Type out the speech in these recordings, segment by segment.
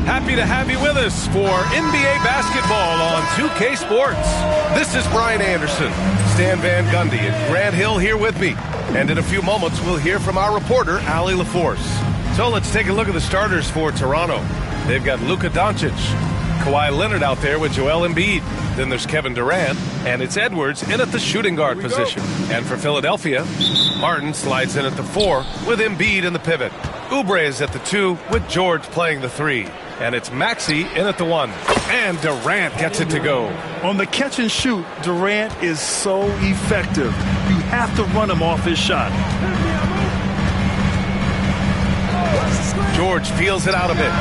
Happy to have you with us for NBA basketball on 2K Sports. This is Brian Anderson, Stan Van Gundy, and Grant Hill here with me. And in a few moments, we'll hear from our reporter, Allie LaForce. So let's take a look at the starters for Toronto. They've got Luka Doncic, Kawhi Leonard out there with Joel Embiid. Then there's Kevin Durant, and it's Edwards in at the shooting guard position. And for Philadelphia, Martin slides in at the 4 with Embiid in the pivot. Oubre is at the 2 with George playing the 3. And it's Maxey in at the 1. And Durant gets it to go. On the catch and shoot, Durant is so effective. You have to run him off his shot. George feels it out a bit.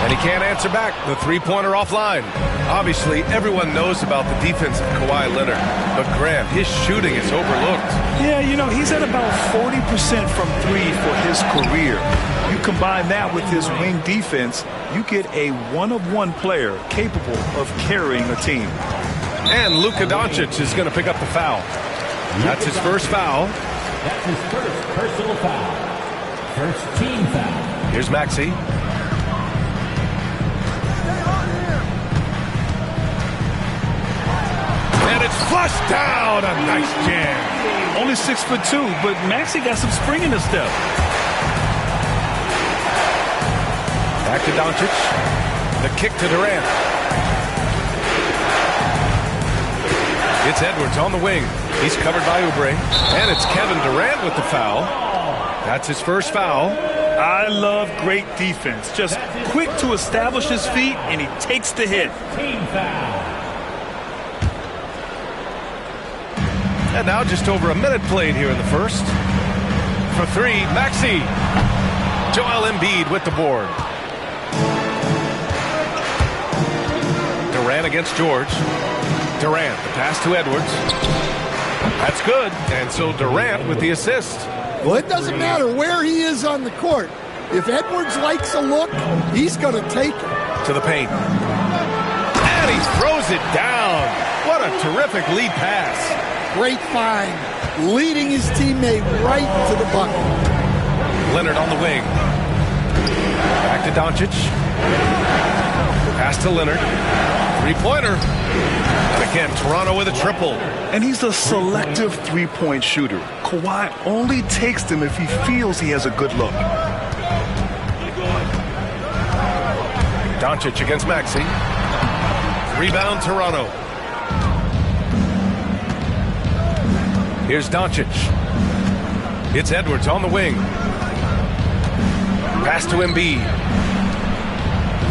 And he can't answer back. The three-pointer offline. Obviously, everyone knows about the defense of Kawhi Leonard. But Grant, his shooting is overlooked. Yeah, you know, he's at about 40% from 3 for his career. You combine that with his wing defense, you get a one-of-one player capable of carrying a team. And Luka Doncic is going to pick up the foul. That's his first foul. That's his first personal foul. First team foul. Here's Maxey. And it's flushed down. A nice jam. Only 6'2", but Maxey got some spring in his step. Back to Doncic. The kick to Durant. It's Edwards on the wing. He's covered by Oubre. And it's Kevin Durant with the foul. That's his first foul. I love great defense. Just quick to establish his feet, and he takes the hit. Team foul. And now just over a minute played here in the first. For 3, Maxey. Joel Embiid with the board. Durant against George. Durant, the pass to Edwards. That's good. And so Durant with the assist. Well, it doesn't matter where he is on the court. If Edwards likes a look, he's going to take it. To the paint. And he throws it down. What a terrific lead pass. Great find. Leading his teammate right to the bucket. Leonard on the wing. Back to Doncic. Pass to Leonard. Three-pointer. And again, Toronto with a triple. And he's a selective three-point shooter. Kawhi only takes them if he feels he has a good look. Doncic against Maxey. Rebound, Toronto. Here's Doncic. It's Edwards on the wing. Pass to Embiid.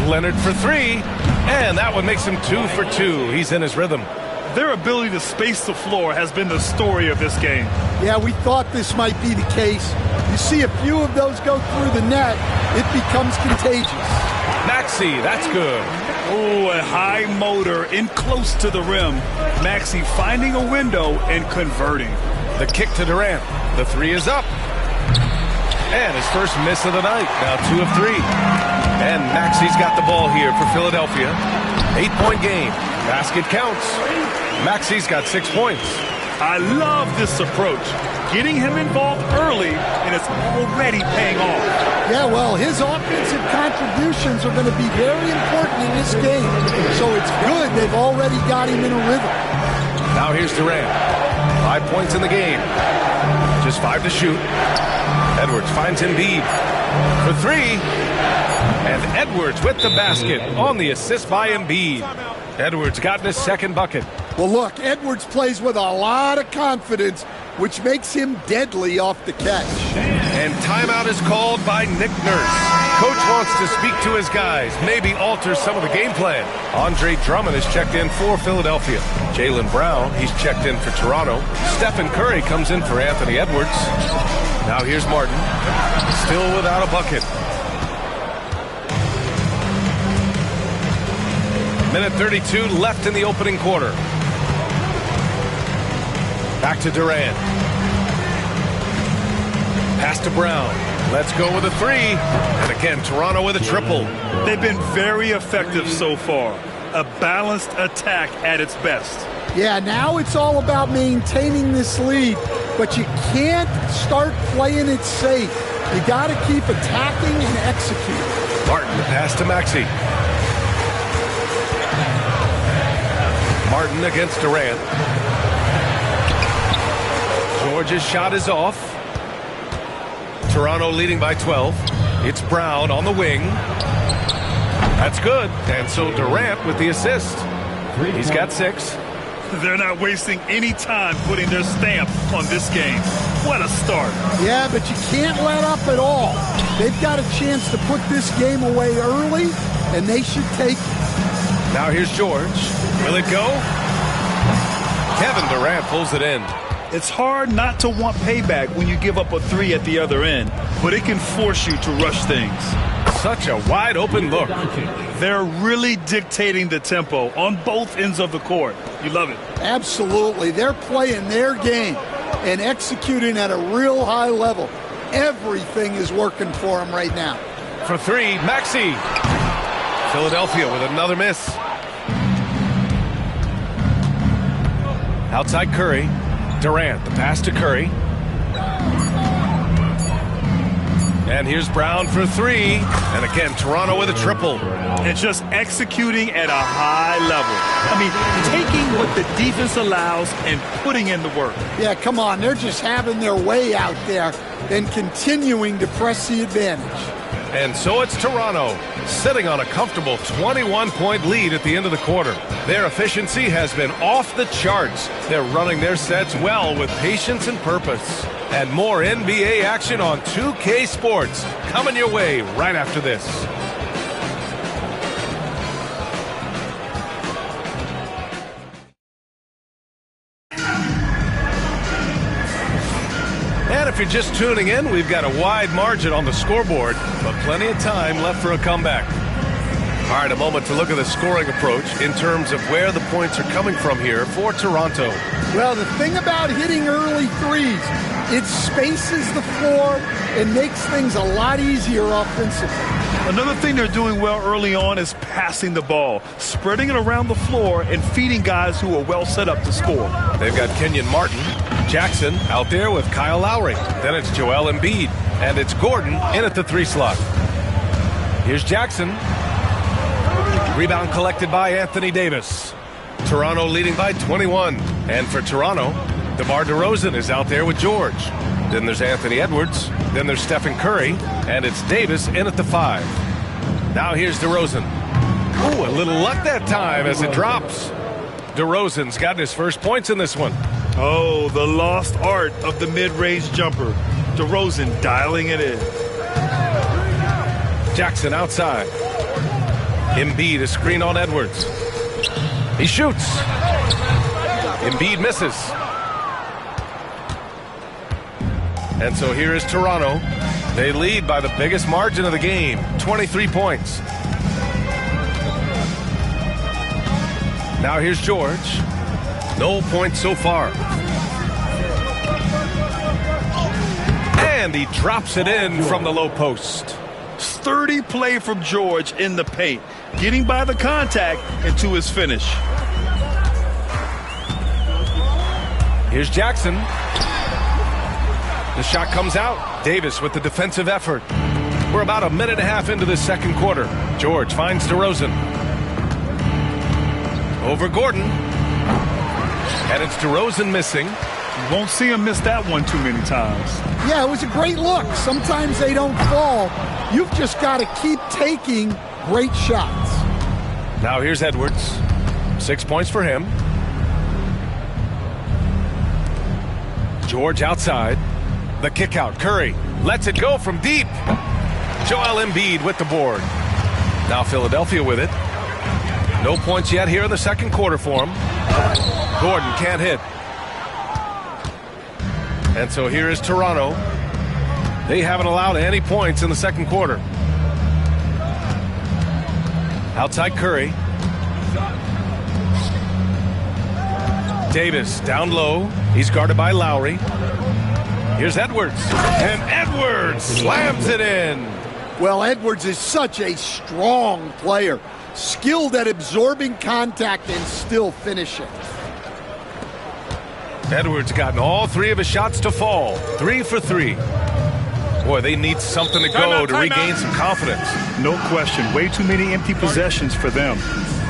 Leonard for 3. And that one makes him 2 for 2. He's in his rhythm. Their ability to space the floor has been the story of this game. Yeah, we thought this might be the case. You see a few of those go through the net, it becomes contagious. Maxey, that's good. Oh, a high motor in close to the rim. Maxey finding a window and converting. The kick to Durant. The 3 is up. And his first miss of the night. Now 2 of 3. And Maxey's got the ball here for Philadelphia. 8-point game. Basket counts. Maxey's got 6 points. I love this approach. Getting him involved early, and it's already paying off. Yeah, well, his offensive contributions are going to be very important in this game. So it's good they've already got him in a rhythm. Now here's Durant. 5 points in the game. Just 5 to shoot. Edwards finds Embiid for 3. And Edwards with the basket on the assist by Embiid. Edwards got his second bucket. Well, look, Edwards plays with a lot of confidence, which makes him deadly off the catch. And timeout is called by Nick Nurse. Coach wants to speak to his guys, maybe alter some of the game plan. Andre Drummond is checked in for Philadelphia. Jaylen Brown, he's checked in for Toronto. Stephen Curry comes in for Anthony Edwards. Now here's Martin, still without a bucket. Minute 32 left in the opening quarter. Back to Durant. Pass to Brown. Let's go with a 3. And again, Toronto with a triple. They've been very effective so far. A balanced attack at its best. Yeah, now it's all about maintaining this lead, but you can't start playing it safe. You got to keep attacking and executing. Martin, the pass to Maxey. Martin against Durant. George's shot is off. Toronto leading by 12. It's Brown on the wing. That's good. And so Durant with the assist. He's got 6. They're not wasting any time putting their stamp on this game. What a start. Yeah, but you can't let up at all. They've got a chance to put this game away early, and they should take it. Now here's George. Will it go? Kevin Durant pulls it in. It's hard not to want payback when you give up a 3 at the other end, but it can force you to rush things. Such a wide open look. They're really dictating the tempo on both ends of the court. You love it. Absolutely. They're playing their game and executing at a real high level. Everything is working for them right now. For 3, Maxey. Philadelphia with another miss. Outside Curry. Durant, the pass to Curry. And here's Brown for 3. And again, Toronto with a triple. And just executing at a high level. I mean, taking what the defense allows and putting in the work. Yeah, come on. They're just having their way out there and continuing to press the advantage. And so it's Toronto, sitting on a comfortable 21-point lead at the end of the quarter. Their efficiency has been off the charts. They're running their sets well with patience and purpose. And more NBA action on 2K Sports coming your way right after this. And if you're just tuning in, we've got a wide margin on the scoreboard, but plenty of time left for a comeback. All right, a moment to look at the scoring approach in terms of where the points are coming from here for Toronto. Well, the thing about hitting early threes, it spaces the floor and makes things a lot easier offensively. Another thing they're doing well early on is passing the ball, spreading it around the floor and feeding guys who are well set up to score. They've got Kenyon Martin, Jackson out there with Kyle Lowry. Then it's Joel Embiid, and it's Gordon in at the 3 slot. Here's Jackson. Rebound collected by Anthony Davis. Toronto leading by 21. And for Toronto, DeMar DeRozan is out there with George. Then there's Anthony Edwards. Then there's Stephen Curry. And it's Davis in at the 5. Now here's DeRozan. Ooh, a little luck that time as it drops. DeRozan's gotten his first points in this one. Oh, the lost art of the mid-range jumper. DeRozan dialing it in. Jackson outside. Embiid, a screen on Edwards. He shoots. Embiid misses. And so here is Toronto. They lead by the biggest margin of the game, 23 points. Now here's George. No points so far. And he drops it in from the low post. Sturdy play from George in the paint, getting by the contact and to his finish. Here's Jackson. The shot comes out. Davis with the defensive effort. We're about a minute and a half into this second quarter. George finds DeRozan. Over Gordon. And it's DeRozan missing. You won't see him miss that one too many times. Yeah, it was a great look. Sometimes they don't fall. You've just got to keep taking great shots. Now here's Edwards. 6 points for him. George outside. The kick out. Curry lets it go from deep. Joel Embiid with the board. Now Philadelphia with it. No points yet here in the second quarter for him. Gordon can't hit. And so here is Toronto. They haven't allowed any points in the second quarter. Outside Curry. Davis down low. He's guarded by Lowry. Here's Edwards. And Edwards slams it in. Well, Edwards is such a strong player. Skilled at absorbing contact and still finishing. Edwards gotten all 3 of his shots to fall. 3 for 3. Boy, they need something to go to regain some confidence. No question. Way too many empty possessions for them.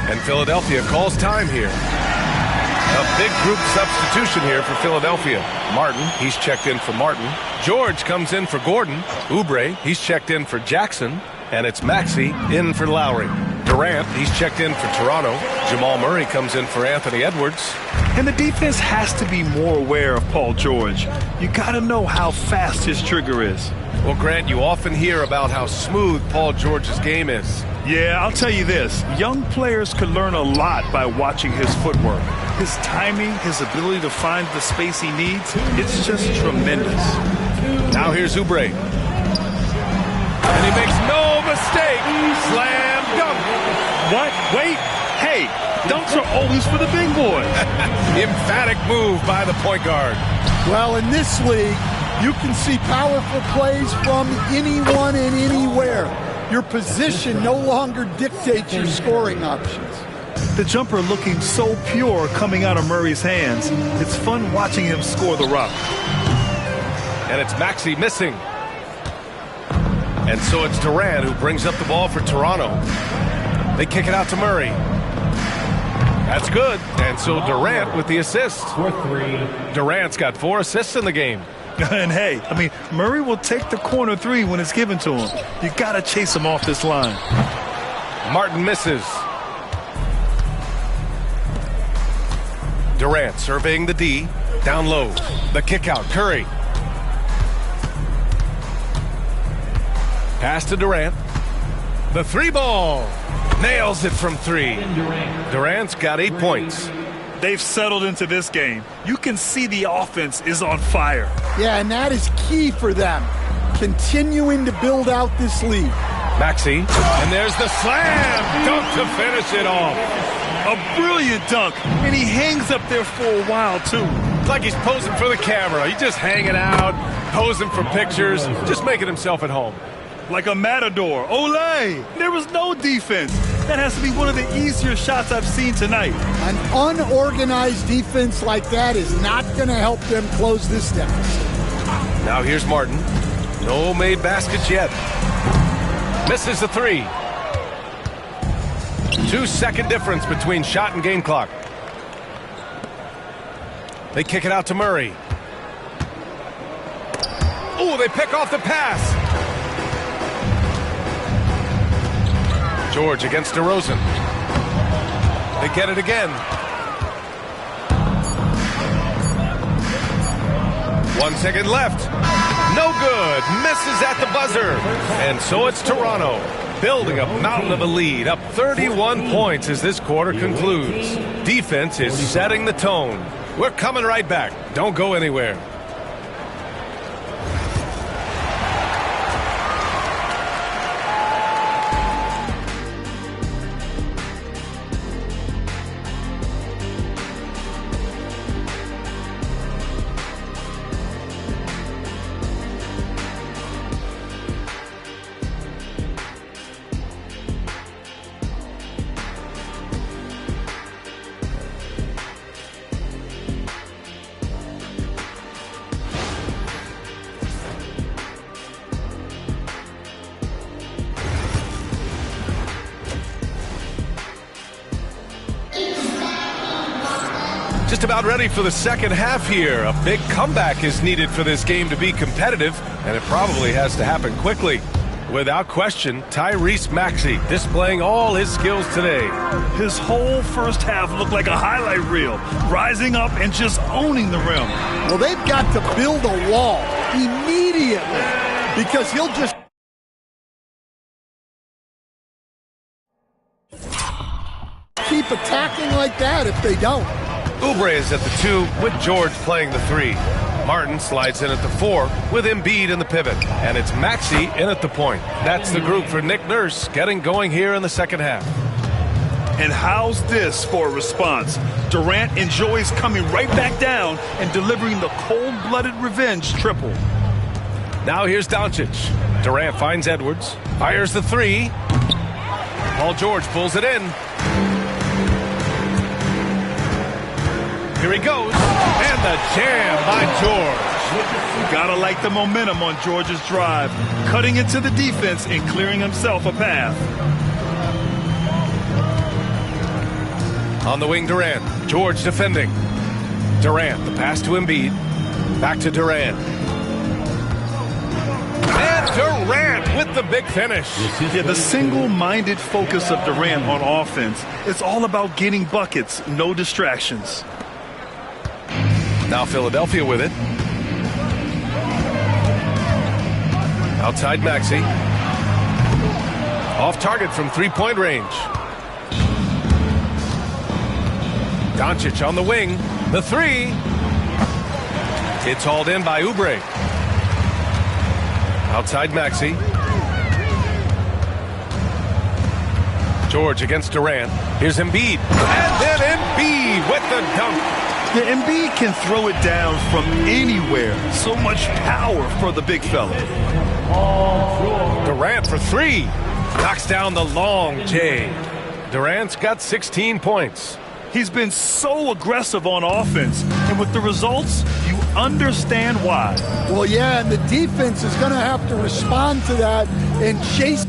And Philadelphia calls time here. A big group substitution here for Philadelphia. Martin, he's checked in for Martin. George comes in for Gordon. Oubre, he's checked in for Jackson. And it's Maxey in for Lowry. Durant, he's checked in for Toronto. Jamal Murray comes in for Anthony Edwards. And the defense has to be more aware of Paul George. You got to know how fast his trigger is. Well, Grant, you often hear about how smooth Paul George's game is. Yeah, I'll tell you this. Young players could learn a lot by watching his footwork. His timing, his ability to find the space he needs, it's just tremendous. Now here's Oubre. And he makes no mistake. Slam dunk. What? Wait. Hey, dunks are always for the big boy. Emphatic move by the point guard. Well, in this league, you can see powerful plays from anyone and anywhere. Your position no longer dictates your scoring options. The jumper looking so pure coming out of Murray's hands. It's fun watching him score the rock. And it's Maxey missing. And so it's Durant who brings up the ball for Toronto. They kick it out to Murray. That's good. And so Durant with the assist. Durant's got 4 assists in the game. And hey, I mean, Murray will take the corner 3 when it's given to him. You got to chase him off this line. Martin misses. Durant surveying the D. Down low. The kick out. Curry. Pass to Durant. The 3 ball. Nails it from 3. Durant's got 8 points. They've settled into this game. You can see the offense is on fire. Yeah, and that is key for them. Continuing to build out this lead. Maxey. And there's the slam dunk to finish it off. A brilliant dunk. And he hangs up there for a while, too. It's like he's posing for the camera. He's just hanging out, posing for pictures, just making himself at home. Like a matador. Olay! There was no defense. That has to be one of the easier shots I've seen tonight. An unorganized defense like that is not going to help them close this deficit. Now here's Martin. No made baskets yet. Misses the 3. 2-second difference between shot and game clock. They kick it out to Murray. Oh, they pick off the pass. George against DeRozan. They get it again. 1 second left. No good. Misses at the buzzer. And so it's Toronto building a mountain of a lead, up 31 points as this quarter concludes. Defense is setting the tone. We're coming right back. Don't go anywhere. Just about ready for the second half here. A big comeback is needed for this game to be competitive, and it probably has to happen quickly. Without question, Tyrese Maxey displaying all his skills today. His whole first half looked like a highlight reel, rising up and just owning the rim. Well, they've got to build a wall immediately because he'll just keep attacking like that if they don't. Oubre is at the 2 with George playing the 3. Martin slides in at the 4 with Embiid in the pivot. And it's Maxey in at the point. That's the group for Nick Nurse getting going here in the second half. And how's this for a response? Durant enjoys coming right back down and delivering the cold-blooded revenge triple. Now here's Doncic. Durant finds Edwards. Fires the 3. Paul George pulls it in. Here he goes. And the jam by George. Gotta like the momentum on Georgia's drive, cutting into the defense and clearing himself a path. On the wing, Durant. George defending. Durant, the pass to Embiid. Back to Durant. And Durant with the big finish. Yeah, the single-minded focus of Durant on offense. It's all about getting buckets, no distractions. Now Philadelphia with it. Outside Maxey. Off target from three-point range. Doncic on the wing. The three. It's hauled in by Oubre. Outside Maxey. George against Durant. Here's Embiid. And then Embiid with the dunk. The Embiid can throw it down from anywhere. So much power for the big fella. Durant for three. Knocks down the long J. Durant's got 16 points. He's been so aggressive on offense, and with the results, you understand why. Well, yeah, and the defense is going to have to respond to that and chase.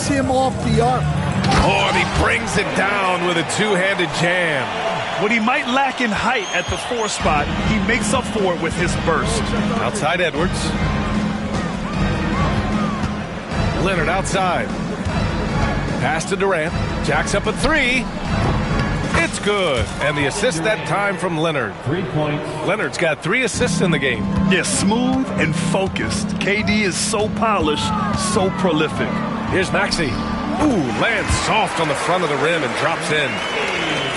Him off the arc. Oh, and he brings it down with a two-handed jam. What he might lack in height at the 4 spot, he makes up for it with his burst. Outside Edwards. Leonard outside. Pass to Durant. Jacks up a three. It's good. And the assist that time from Leonard. 3 points. Leonard's got 3 assists in the game. Yeah, smooth and focused. KD is so polished, so prolific. Here's Maxey. Ooh, lands soft on the front of the rim and drops in.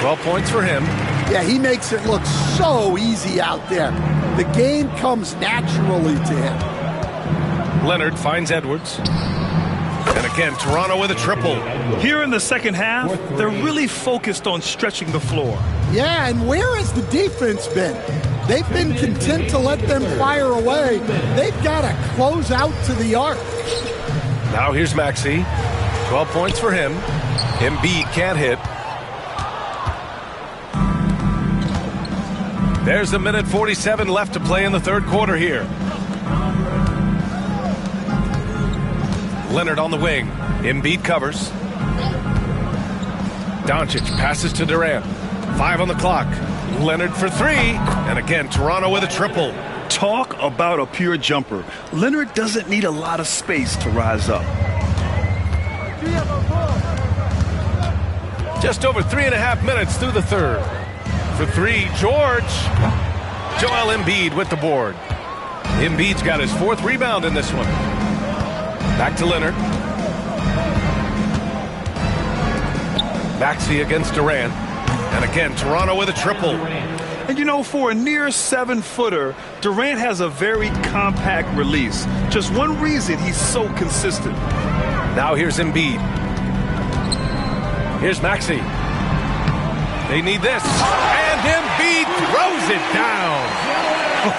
12 points for him. Yeah, he makes it look so easy out there. The game comes naturally to him. Leonard finds Edwards. And again, Toronto with a triple. Here in the second half, they're really focused on stretching the floor. Yeah, and where has the defense been? They've been content to let them fire away. They've got to close out to the arc. Now here's Maxey. 12 points for him. Embiid can't hit. There's a minute 47 left to play in the third quarter here. Leonard on the wing. Embiid covers. Doncic passes to Durant. 5 on the clock. Leonard for three. And again, Toronto with a triple. Talk about a pure jumper. Leonard doesn't need a lot of space to rise up. Just over 3.5 minutes through the third. For three, George. Joel Embiid with the board. Embiid's got his 4th rebound in this one. Back to Leonard. Maxey against Durant. And again, Toronto with a triple. And you know, for a near 7-footer, Durant has a very compact release. Just one reason he's so consistent. Now here's Embiid. Here's Maxey. They need this. And Embiid throws it down.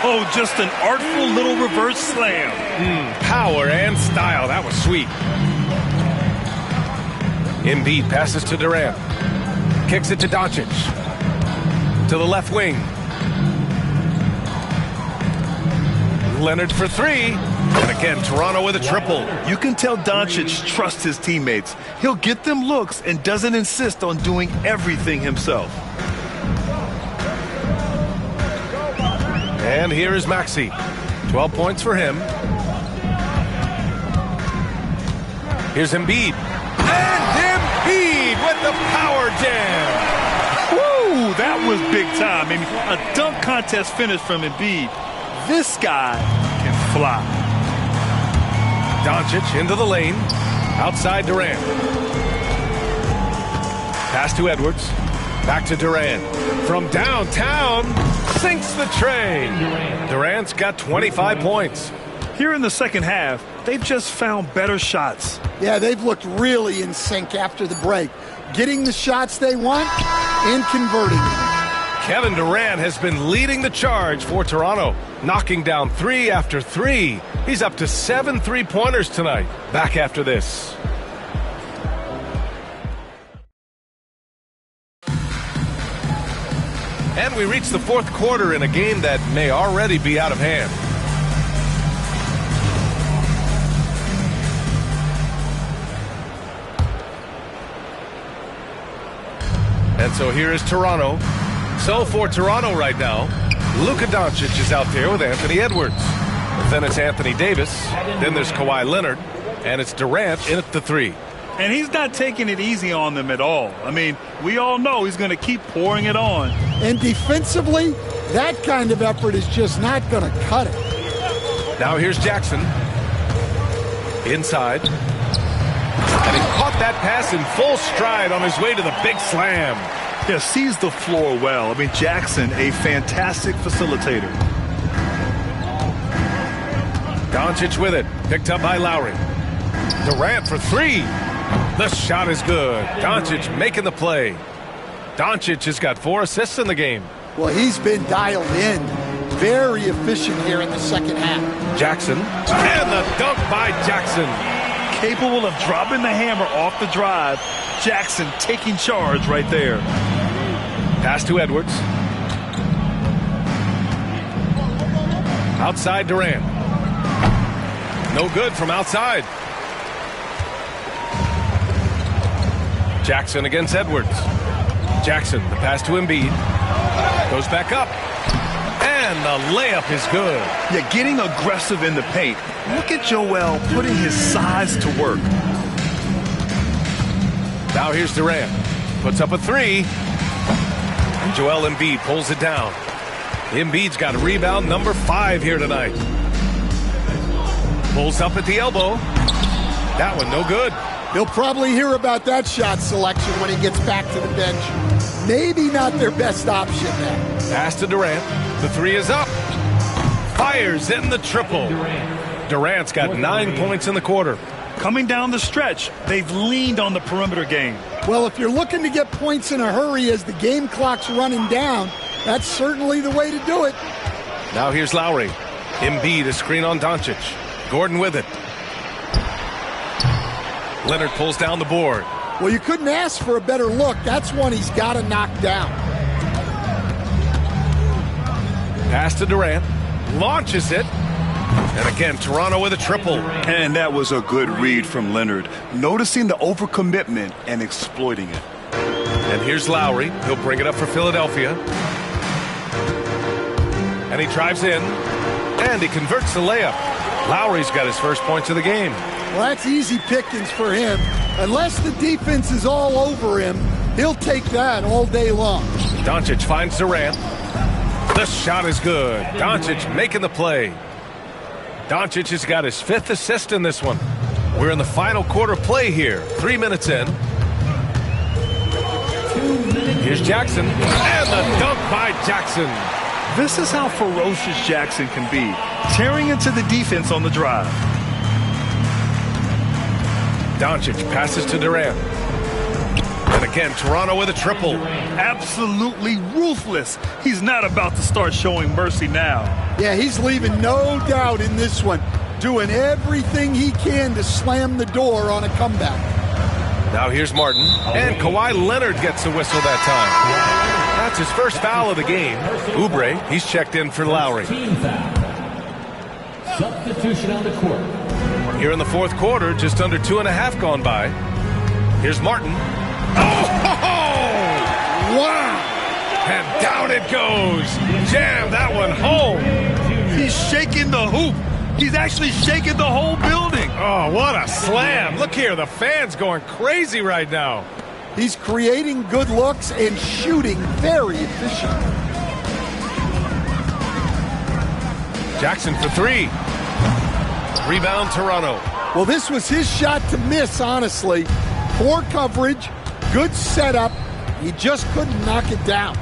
Oh, just an artful little reverse slam. Power and style. That was sweet. Embiid passes to Durant. Kicks it to Doncic. To the left wing. Leonard for three. And again, Toronto with a triple. You can tell Doncic trusts his teammates. He'll get them looks and doesn't insist on doing everything himself. And here is Maxey. 12 points for him. Here's Embiid. And Embiid with the power jam. Woo, that was big time. I mean, a dunk contest finish from Embiid. This guy can fly. Doncic into the lane. Outside Durant. Pass to Edwards. Back to Durant. From downtown, sinks the tray. Durant's got 25 points. Here in the second half, they've just found better shots. Yeah, they've looked really in sync after the break. Getting the shots they want and converting them. Kevin Durant has been leading the charge for Toronto, knocking down 3 after 3. He's up to 7 3-pointers tonight. Back after this. And we reach the fourth quarter in a game that may already be out of hand. And so here is Toronto. So for Toronto right now, Luka Doncic is out there with Anthony Edwards. Then it's Anthony Davis. Then there's Kawhi Leonard. And it's Durant in at the 3. And he's not taking it easy on them at all. I mean, we all know he's going to keep pouring it on. And defensively, that kind of effort is just not going to cut it. Now here's Jackson. Inside. And he caught that pass in full stride on his way to the big slam. Yeah, sees the floor well. I mean, Jackson, a fantastic facilitator. Doncic with it. Picked up by Lowry. Durant for 3. The shot is good. Doncic making the play. Doncic has got 4 assists in the game. Well, he's been dialed in. Very efficient here in the second half. Jackson. And the dunk by Jackson. Capable of dropping the hammer off the drive. Jackson taking charge right there. Pass to Edwards. Outside Durant. No good from outside. Jackson against Edwards. Jackson, the pass to Embiid. Goes back up. And the layup is good. Yeah, getting aggressive in the paint. Look at Joel putting his size to work. Now here's Durant. Puts up a 3. And Joel Embiid pulls it down. Embiid's got rebound number 5 here tonight. Pulls up at the elbow. That one no good. He'll probably hear about that shot selection when he gets back to the bench. Maybe not their best option there. Pass to Durant. The 3 is up. Fires in the triple. Durant's got 9 points in the quarter. Coming down the stretch, they've leaned on the perimeter game. Well, if you're looking to get points in a hurry as the game clock's running down, that's certainly the way to do it. Now here's Lowry. Embiid a screen on Doncic. Gordon with it. Leonard pulls down the board. Well, you couldn't ask for a better look. That's one he's got to knock down. Pass to Durant. Launches it. And again, Toronto with a triple. And that was a good read from Leonard. Noticing the overcommitment and exploiting it. And here's Lowry. He'll bring it up for Philadelphia. And he drives in. And he converts the layup. Lowry's got his first points of the game. Well, that's easy pickings for him. Unless the defense is all over him, he'll take that all day long. Doncic finds Durant. The shot is good. Doncic making the play. Doncic has got his 5th assist in this one. We're in the final quarter play here. 3 minutes in. Here's Jackson. And the dunk by Jackson. This is how ferocious Jackson can be. Tearing into the defense on the drive. Doncic passes to Durant. And again, Toronto with a triple. Absolutely ruthless. He's not about to start showing mercy now. Yeah, he's leaving no doubt in this one. Doing everything he can to slam the door on a comeback. Now here's Martin. And Kawhi Leonard gets a whistle that time. That's his first foul of the game. Oubre, he's checked in for Lowry. Team foul. Substitution on the court. Here in the fourth quarter, just under 2.5 gone by. Here's Martin. Oh! Wow! And down it goes. Jam that one home. He's shaking the hoop. He's actually shaking the whole building. Oh, what a slam. Look here, the fans going crazy right now. He's creating good looks and shooting very efficient. Jackson for 3. Rebound, Toronto. Well, this was his shot to miss, honestly. Poor coverage, good setup. He just couldn't knock it down.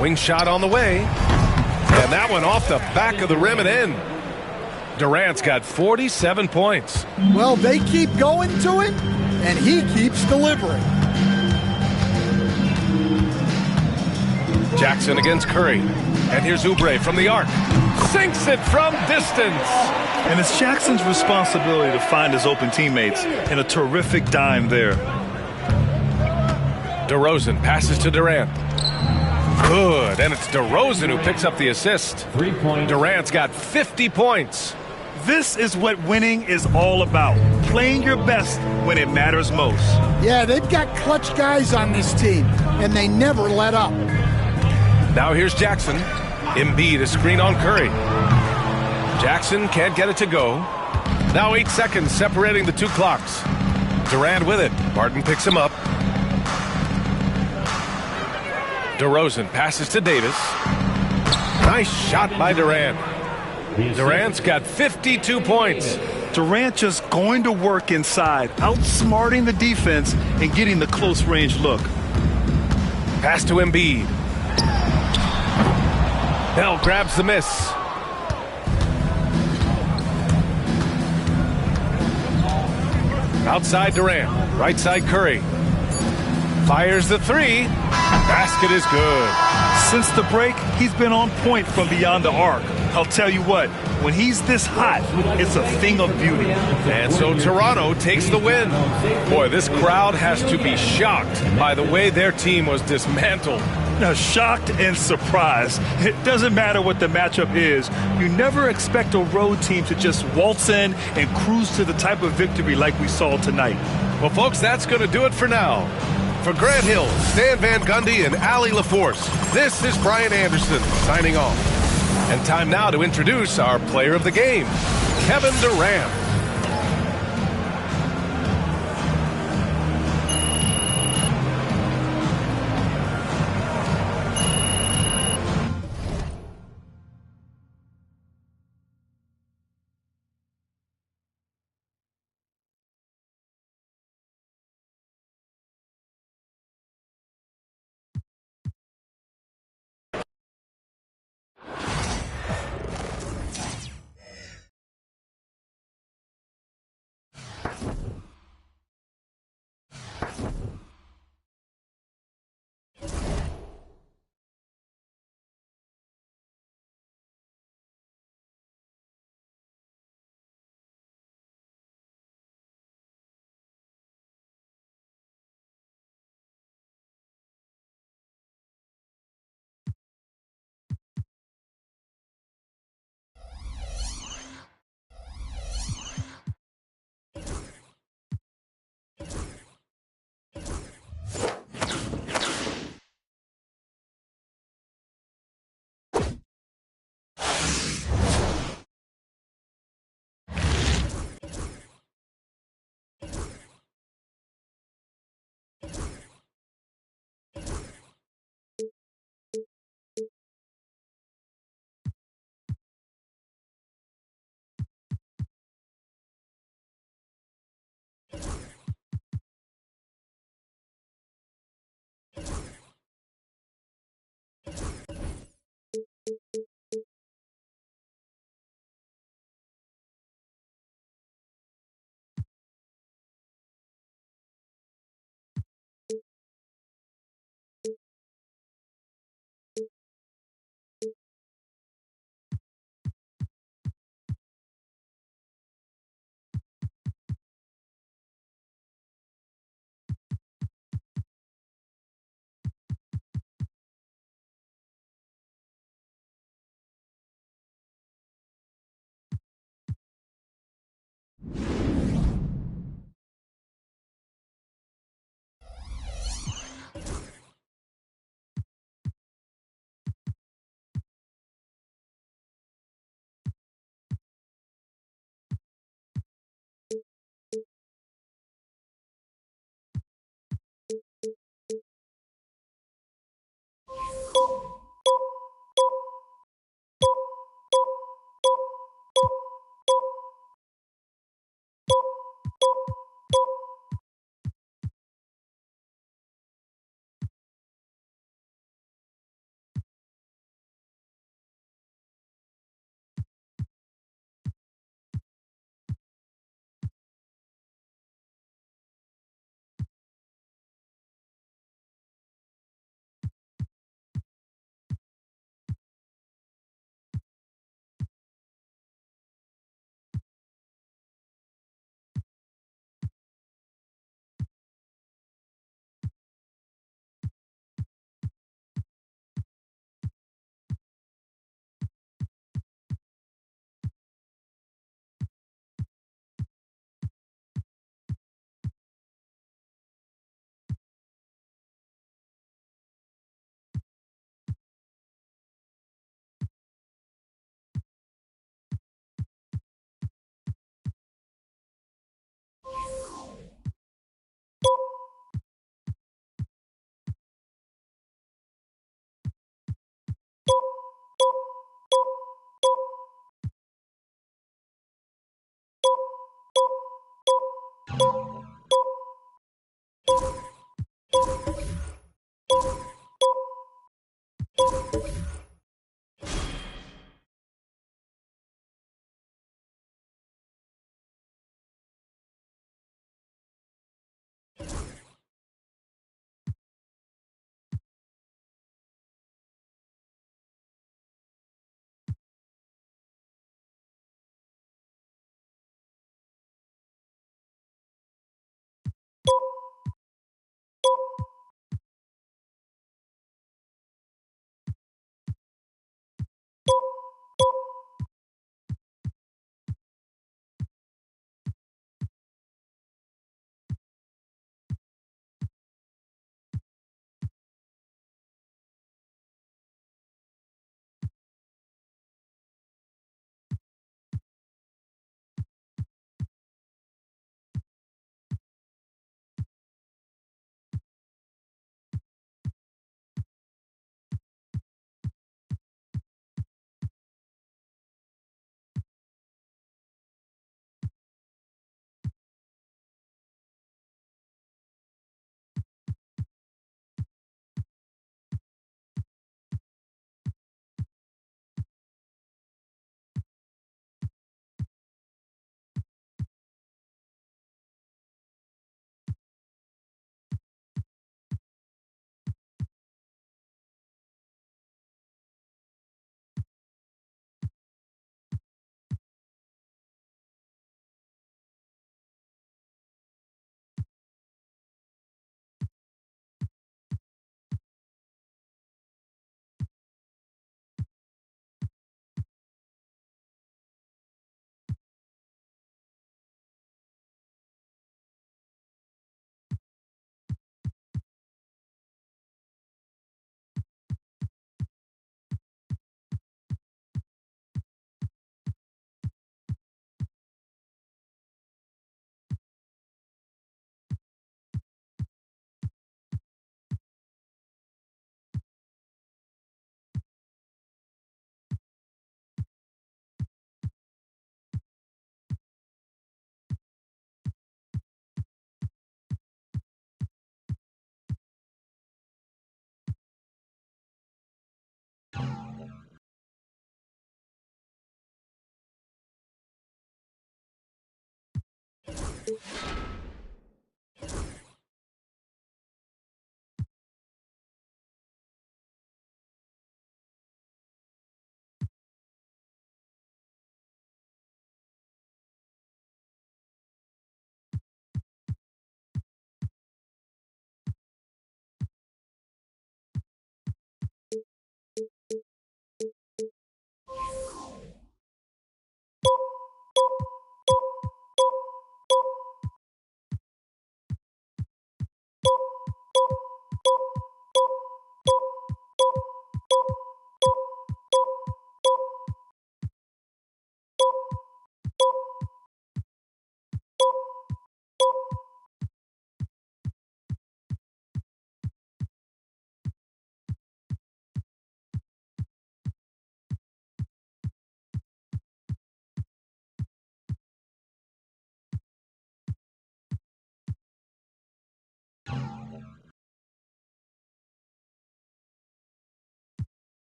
Wing shot on the way. And that one off the back of the rim and in. Durant's got 47 points. Well, they keep going to him, and he keeps delivering. Jackson against Curry. And here's Oubre from the arc. Sinks it from distance. And it's Jackson's responsibility to find his open teammates, and a terrific dime there. DeRozan passes to Durant. Good, and it's DeRozan who picks up the assist. 3 points. Durant's got 50 points. This is what winning is all about, playing your best when it matters most. Yeah, they've got clutch guys on this team, and they never let up. Now here's Jackson. Embiid, a screen on Curry. Jackson can't get it to go. Now 8 seconds separating the two clocks. Durant with it. Martin picks him up. DeRozan passes to Davis. Nice shot by Durant. Durant's got 52 points. Durant just going to work inside, outsmarting the defense and getting the close-range look. Pass to Embiid. Bell grabs the miss. Outside Durant. Right side Curry. Fires the three. Basket is good. Since the break, he's been on point from beyond the arc. I'll tell you what, when he's this hot, it's a thing of beauty. And so Toronto takes the win. Boy, this crowd has to be shocked by the way their team was dismantled. Now, shocked and surprised. It doesn't matter what the matchup is. You never expect a road team to just waltz in and cruise to the type of victory like we saw tonight. Well, folks, that's going to do it for now. For Grant Hill, Stan Van Gundy, and Allie LaForce, this is Brian Anderson signing off. And time now to introduce our player of the game, Kevin Durant.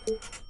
you.